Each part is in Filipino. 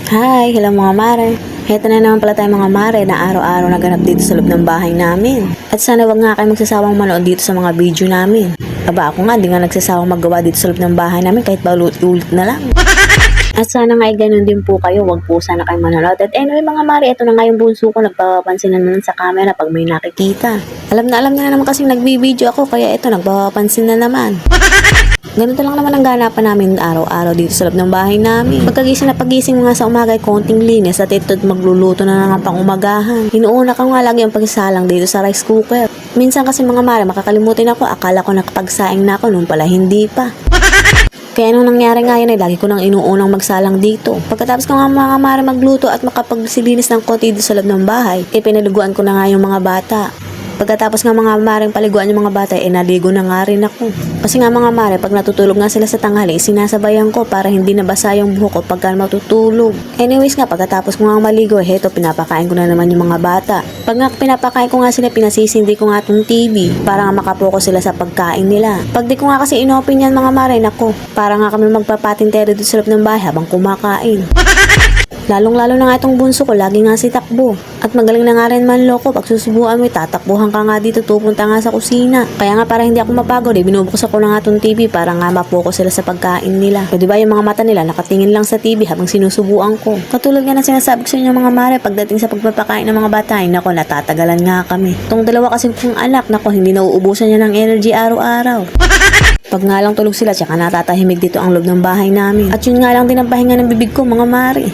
Hi, hello mga mare. Heto na naman pala tayo mga mare na araw-araw naganap dito sa loob ng bahay namin. At sana wag nga kayo magsasawang manood dito sa mga video namin. Aba ako nga, di nga nagsasawang maggawa dito sa loob ng bahay namin kahit paulit-ulit na lang. At sana nga ay ganun din po kayo, wag po sana kayo manonood. At anyway mga mare, ito na nga yung bunso ko, nagpapansin na naman sa camera pag may nakikita. Alam na naman kasing nagbibideo ako, kaya ito nagpapansin na naman. Ganito lang naman ang ganapan namin araw-araw dito sa loob ng bahay namin. Pagising nga sa umaga ay konting linis at ito't magluluto na ng pang umagahan. Inuuna ko nga lagi ang pagsasalang dito sa rice cooker. Minsan kasi mga mare makakalimutin ako, akala ko nakapagsaing na ako nung pala hindi pa. Kaya nung nangyari nga yun ay lagi ko nang inuunang magsalang dito. Pagkatapos ko nga mga mare magluto at makapagsilinis ng konti dito sa loob ng bahay, pinaliguan ko na nga yung mga bata. Pagkatapos nga mga maring paliguan yung mga bata, naligo na nga rin ako. Kasi nga mga mare, pag natutulog nga sila sa tanghali, sinasabayan ko para hindi nabasa yung buhok ko pagka matutulog. Anyways nga, pagkatapos ko nga maligo, heto, pinapakain ko na naman yung mga bata. Pag nga pinapakain ko nga sila, pinasisindi ko nga itong TV para nga makapokus sila sa pagkain nila. Pag di ko nga kasi inopen yan mga mare, nako, para nga kami magpapatintere dito sa loob ng bahay habang kumakain. Lalong-lalo na nga itong bunso ko, lagi nga si takbo. At magaling na nga rin manloko, pag susubuan mo, tatakbuhan ka nga dito, tupunta nga sa kusina. Kaya nga para hindi ako mapagod, binubuksan ko na nga itong TV para nga mapokus sila sa pagkain nila. So diba yung mga mata nila nakatingin lang sa TV habang sinusubuan ko. Katulad nga na sinasabi ko sa inyo mga mare, pagdating sa pagpapakain ng mga bata, ay nako, natatagalan nga kami. Itong dalawa kasi kong anak, nako, hindi nauubusan niya ng energy araw-araw. Pag nga lang tulog sila, tsaka natatahimik dito ang loob ng bahay namin. At yun nga lang din ang pahinga ng bibig ko, mga mare.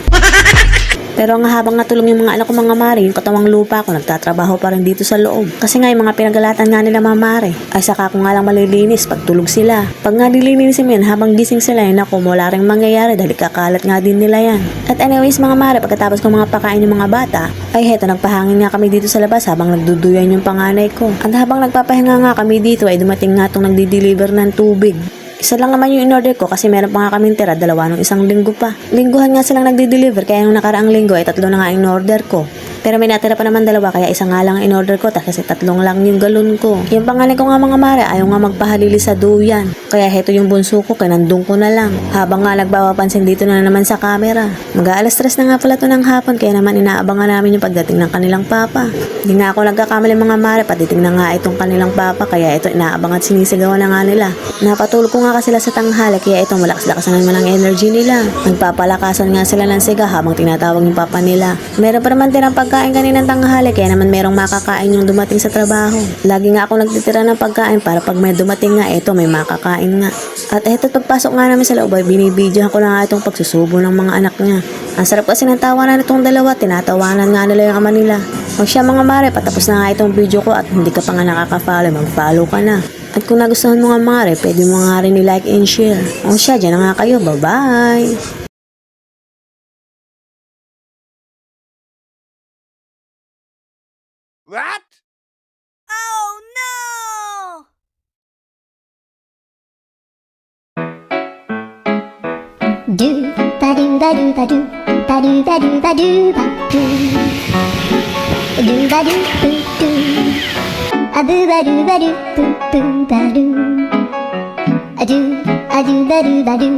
Pero nga habang natulog yung mga anak ko mga mare, yung katawang lupa ko, nagtatrabaho pa rin dito sa loob. Kasi nga yung mga pinagalatan nga nila mga mare, ay saka ko nga lang malilinis pag tulog sila. Pag nga nililinisin mo yan, habang gising sila, yun ako, wala rin mangyayari dahil kakalat nga din nila yan. At anyways mga mare, pagkatapos ko mga pakain yung mga bata, ay heto, nagpahangin nga kami dito sa labas habang nagduduyan yung panganay ko. At habang nagpapahinga nga kami dito, ay dumating nga itong nagdi-deliver ng tubig. Isa lang naman yung in-order ko kasi meron pa nga kaming tira, dalawa nung isang linggo pa. Lingguhan nga silang nagde-deliver kaya nung nakaraang linggo ay 3 na nga in-order ko. Pero may natira pa naman 2 kaya isa nga lang in-order ko kasi 3 lang yung galon ko. Yung pangalan ko nga mga mare ayaw nga magpahalili sa duyan. Kaya heto yung bunso ko, kinandong ko na lang. Habang nga nagpapapansin dito na naman sa camera. Mag-aalas 3 na nga pala to ng hapon kaya naman inaabangan namin yung pagdating ng kanilang papa. Hindi nga ako nagkakamali mga mare, patiting na nga itong kanilang papa kaya ito inaabangan at sinisigawan na nga nila. Napatulog ko nga kasi sila sa tanghali kaya ito malakas-lakasan naman ang energy nila. Nagpapalakasan nga sila ng siga habang tinatawag yung papa nila. Meron pa naman tirang pagkain kaninang tanghali kaya naman merong makakain yung dumating sa trabaho. Lagi nga ako nagtitira ng pagkain para pag may dumating nga ito may makakain nga. At eto pagpasok nga namin sa loob ay binibidyohan ko na nga itong pagsusubo ng mga anak niya. Ang sarap kasi ng tawanan nitong dalawa, tinatawanan nga nila yung ama nila. O siya mga mare, patapos na nga itong video ko at hindi ka pa nga nakaka-follow, mag-follow ka na. At kung nagustuhan mo nga mare, pwede mo nga rin i-like and share. O siya, dyan na nga kayo, bye-bye! What? Oh no! Do ba do ba do ba do ba do ba do ba do ba do ba do do a boo ba do ba do boo boo ba do a do ba do ba do.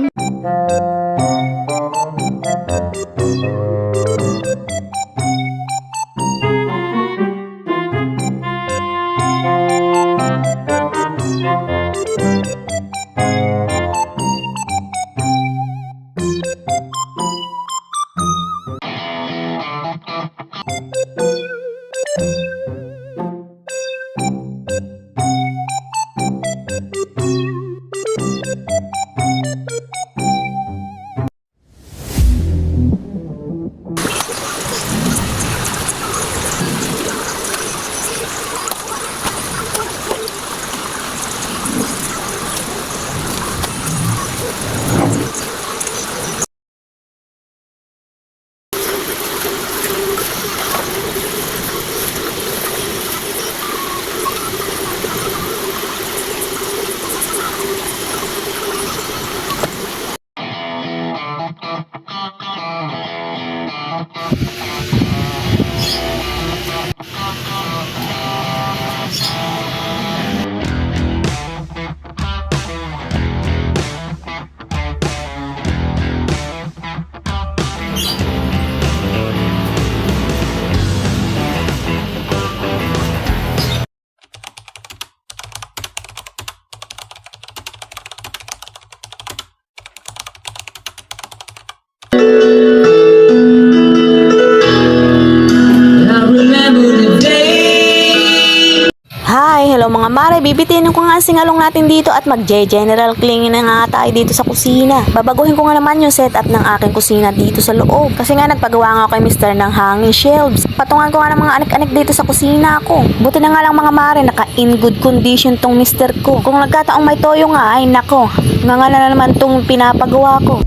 Hello mga mare, bibitin ko nga ang singalong natin dito at mag-general cleaning na nga tayo dito sa kusina. Babaguhin ko nga naman yung setup ng aking kusina dito sa loob. Kasi nga nagpagawa nga ako kay Mr. ng hanging shelves. Patungan ko nga ng mga anik-anik dito sa kusina ko. Buti na nga lang mga mare, naka in good condition tong Mr. ko. Kung nagkataong may toyo nga, ay nako, nga na naman tong pinapagawa ko.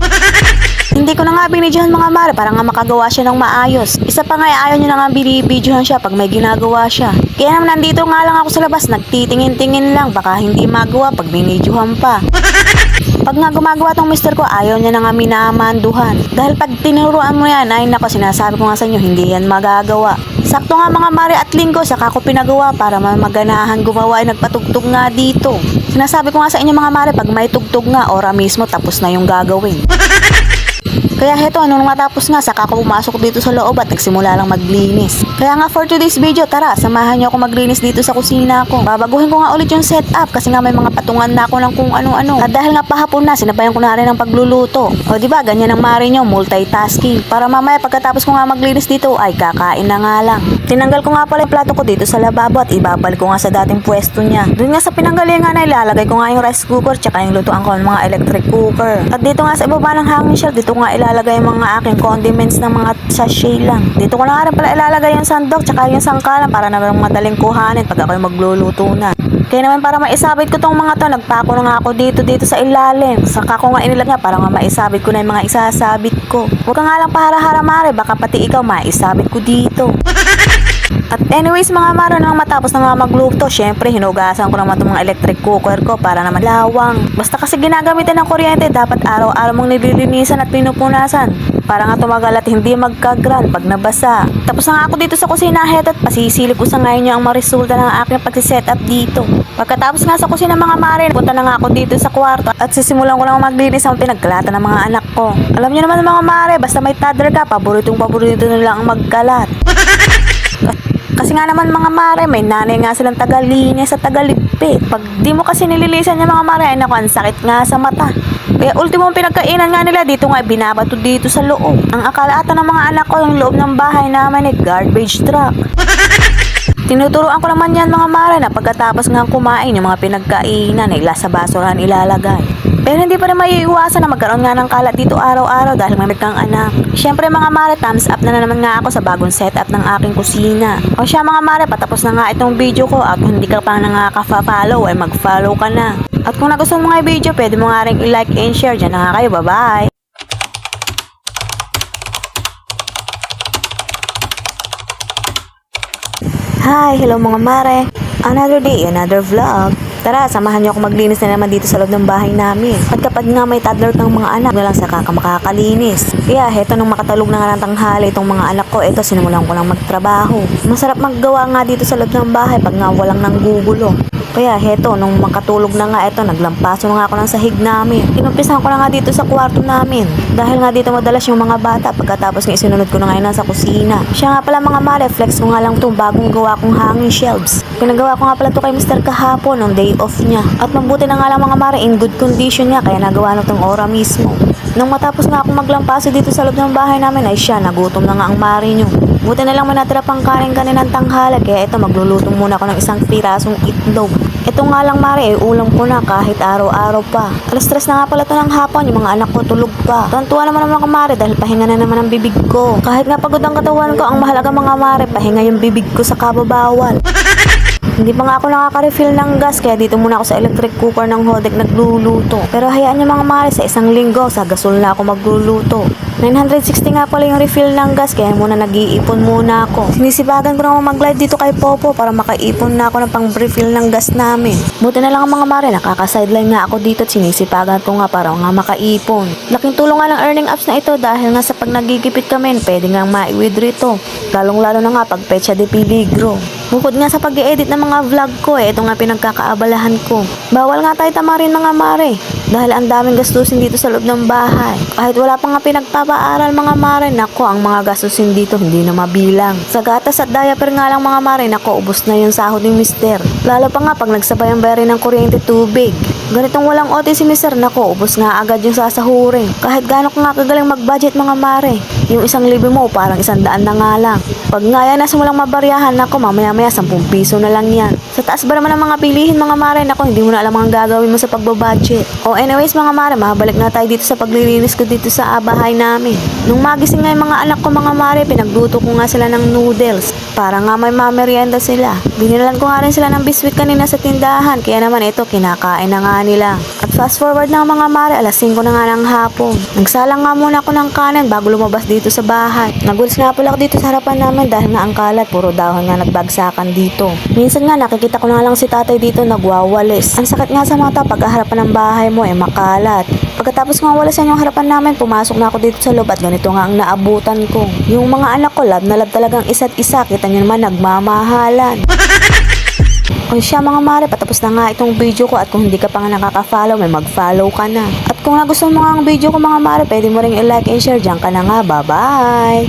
Hindi ko na nga binidyohan mga mare para nga makagawa siya ng maayos. Isa pa nga ayaw niya na nga binibidyohan siya pag may ginagawa siya. Kaya naman nandito nga lang ako sa labas, nagtitingin-tingin lang, baka hindi magawa pag binidyohan pa. Pag nga gumagawa tong mister ko, ayaw niya na nga minamanduhan. Dahil pag tinuruan mo yan, ay nako, sinasabi ko nga sa inyo, hindi yan magagawa. Sakto nga mga mare at linggo, saka ko pinagawa para maganahan gumawa ay nagpatugtog nga dito. Sinasabi ko nga sa inyo mga mare, pag may tugtog nga, ora mismo tapos na yung gagawin. Kaya heto, nung matapos nga, saka ako pumasok dito sa loob at nagsimula lang maglinis. Kaya nga for today's video, tara, samahan niyo ako maglinis dito sa kusina ko. Babaguhin ko nga ulit yung setup kasi nga may mga patungan na ako ng kung ano-ano. At dahil nga pahapon na, sinabayan ko na rin ang pagluluto. O diba, ganyan ang mare nyo, multitasking. Para mamaya pagkatapos ko nga maglinis dito, ay kakain na nga lang. Tinanggal ko nga pala yung plato ko dito sa lababo at ibabalik ko nga sa dating pwesto niya. Doon nga sa pinanggalingan na ilalagay ko nga yung rice cooker tsaka yung lutuan ko ng mga electric cooker. At dito nga sa ibaba ng hanging shelf, dito nga ilalagay yung mga aking condiments ng mga sachet lang. Dito ko na nga rin pala ilalagay yung sandok tsaka yung sangkalan para naman madaling kuhanin pag ako yung magluluto na. Kaya naman para maisabit ko tong mga to, nagpako na nga ako dito sa ilalim. Saka ko nga inilagay para nga maisabit ko na yung mga isasabit ko. Huwag ka nga lang pahara-hara mare, baka pati ikaw maisabit ko dito. At anyways mga maro, nang matapos na nga magluto, syempre hinugasan ko naman itong mga electric cooker ko para naman lawang. Basta kasi ginagamitan ng kuryente, dapat araw-araw mong nililinisan at pinupunasan para nga tumagal at hindi magkagran pag nabasa. Tapos na nga ako dito sa kusina, heto, at pasisilip ko sa ngayon yung resulta ng aking pagsisetup dito. Pagkatapos nga sa kusina mga mare, punta na nga ako dito sa kwarto at sisimulan ko lang maglinis ang pinagkalatan ng mga anak ko. Alam niyo naman mga mare, basta may toddler ka, paborito nila ang magkalat. Kasi nga naman mga mare, may nanay nga silang tagalinis at tagaligpit. Pag di mo kasi nililisan yung mga mare, ay naku, ang sakit nga sa mata. Kaya ultimong pinagkainan nga nila dito nga, binabato dito sa loob. Ang akala ata ng mga anak ko, yung loob ng bahay namin ay garbage truck. Tinuturuan ko naman yan mga mare na pagkatapos nga kumain yung mga pinagkainan ay sa basurahan ilalagay. Pero hindi pa rin maiiwasan na magkaroon nga ng kalat dito araw-araw dahil may kang anak. Siyempre mga mare, thumbs up na naman nga ako sa bagong setup ng aking kusina. O siya mga mare, patapos na nga itong video ko at kung hindi ka pa nakaka-follow ay mag-follow ka na. At kung nagustuhan mo nga yung video, pwede mo nga rin i-like and share. Diyan na nga kayo, bye-bye! Hi! Hello mga mare! Another day, another vlog. Tara, samahan niyo ako maglinis na naman dito sa loob ng bahay namin. At kapag nga may toddler kang mga anak, na lang saka ka makakalinis. Kaya heto nung makatalog na nga ng tanghali itong mga anak ko, eto sinimulan ko lang magtrabaho. Masarap maggawa nga dito sa loob ng bahay pag nga walang nanggugulo. Kaya heto, nung makatulog na nga eto, naglampaso na nga ako ng sahig namin. Inumpisahan ko na nga dito sa kwarto namin. Dahil nga dito madalas yung mga bata, pagkatapos nga isinunod ko na ngayon sa kusina. Siya nga pala mga mare, flex ko nga lang itong bagong gawa kong hanging shelves. Pinagawa ko nga pala ito kay Mr. kahapon, ng day off niya. At mabuti na nga lang mga mare, in good condition niya, kaya nagawa na itong ora mismo. Nung matapos nga akong maglampaso dito sa loob ng bahay namin, ay siya, nagutom na nga ang mare niyo. Buti na lang may natira pang kanin kaninang tanghali, kaya ito magluluto muna ako ng isang pirasong itlog. Ito nga lang mare, ulam ko na kahit araw-araw pa. Alas 3 na nga pala ito ng hapon, yung mga anak ko tulog pa. Tantuwa naman ang mga mare dahil pahinga na naman ang bibig ko. Kahit nga pagod ang katawan ko, ang mahalaga mga mare, pahinga yung bibig ko sa kababawal. Hindi pa nga ako nakaka-refill ng gas, kaya dito muna ako sa electric cooker ng Hodek nagluluto. Pero hayaan niyo mga mare, sa isang linggo, sa gasol na ako magluluto. 960 nga pala yung refill ng gas, kaya muna nag-iipon muna ako. Sinisibagan ko naman mag-live dito kay Popo para makaipon na ako ng pang-refill ng gas namin. Buti na lang ang mga mare, nakaka-sideline nga ako dito at sinisipagan ko nga para nga makaipon. Laking tulong nga ng earning apps na ito dahil nga sa pag nagigipit kami, pwede nga ma-withdraw ito. Lalong-lalo na nga pag pecha de peligro. Bukod nga sa pag-i-edit ng mga vlog ko, ito nga pinagkakaabalahan ko. Bawal nga tayo tamarin mga mare, dahil ang daming gastusin dito sa loob ng bahay. Kahit wala pa nga pinagpapaaral mga mare, nako, ang mga gastusin dito hindi na mabilang. Sa gatas at diaper nga lang mga mare, nako, ubos na yung sahod ni mister. Lalo pa nga pag nagsabay ang bayarin ng kuryente tubig. Ganitong walang OT si mister, nako, ubos nga agad yung sasahurin. Kahit gaano ko nga kagaling mag-budget mga mare. Yung 1,000 mo, parang 100 na nga lang. Pag nga yan, nasa mo lang mabaryahan, nako, mamaya-maya 10 piso na lang yan. Sa taas ba naman ang mga bilihin mga mare, nako, hindi mo na alam ang gagawin mo sa pagbabudget. O anyways mga mare, mabalik na tayo dito sa paglilinis ko dito sa bahay namin. Nung magising nga yung mga anak ko mga mare, pinagluto ko nga sila ng noodles. Para nga may mamerienda sila. Binilan ko nga rin sila ng biscuit kanina sa tindahan, kaya naman ito, kinakain na nga nila. At fast forward na mga mare, alas 5 na nga ng hapon. Nagsalang nga muna ako ng kanin bago lumabas dito sa bahay. Nagulis nga pala ako dito sa harapan namin dahil nga ang kalat, puro dahon nga nagbagsakan dito. Minsan nga nakikita ko na lang si tatay dito nagwawalis. Ang sakit nga sa mata pag harapan ng bahay mo makalat. Pagkatapos nga walasan yung harapan namin, pumasok na ako dito sa loob at ganito nga ang naabutan ko. Yung mga anak ko love na love talagang isa't isa, kita nyo naman nagmamahalan. O siya mga mare, patapos na nga itong video ko at kung hindi ka pa nga nakaka-follow, may mag-follow ka na. At kung nagustuhan mo nga ang video ko mga mare, pwede mo ring i-like and share. Diyan ka na nga, bye-bye!